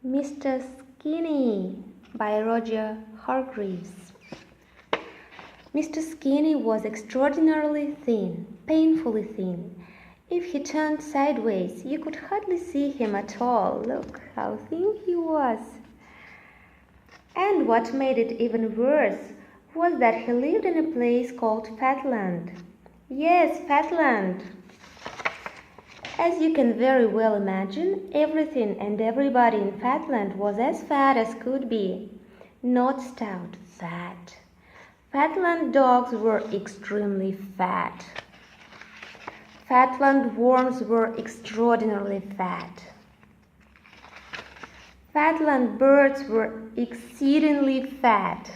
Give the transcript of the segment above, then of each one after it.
Mr. Skinny by Roger Hargривза. Mr. Skinny was extraordinarily thin, painfully thin. If he turned sideways, you could hardly see him at all. Look how thin he was. And what made it even worse was that he lived in a place called Fatland. Yes, Fatland. As you can very well imagine, everything and everybody in Fatland was as fat as could be. Not stout, fat. Fatland dogs were extremely fat. Fatland worms were extraordinarily fat. Fatland birds were exceedingly fat.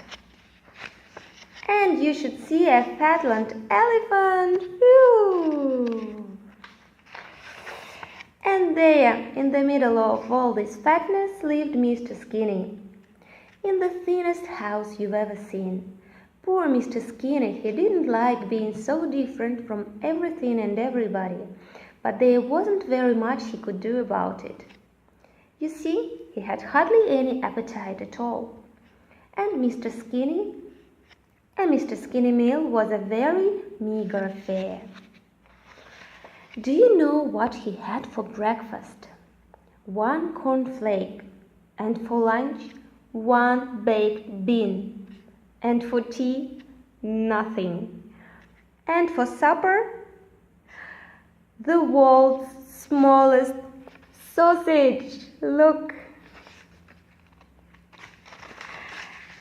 And you should see a Fatland elephant! Whew! And there, in the middle of all this fatness, lived Mr. Skinny, in the thinnest house you've ever seen. Poor Mr. Skinny, he didn't like being so different from everything and everybody, but there wasn't very much he could do about it. You see, he had hardly any appetite at all. And Mr. Skinny meal was a very meager affair. Do you know what he had for breakfast? 1 cornflake, and for lunch 1 baked bean, and for tea nothing, and for supper the world's smallest sausage. Look.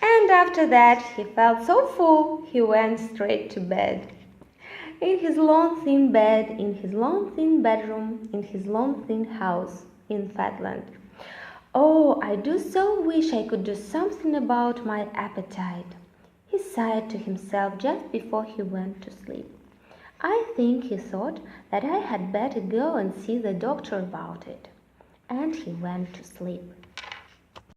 And after that he felt so full he went straight to bed. In his long thin bed, in his long thin bedroom, in his long thin house in Fatland. Oh, I do so wish I could do something about my appetite, he sighed to himself just before he went to sleep. I think he thought that I had better go and see the doctor about it. And he went to sleep.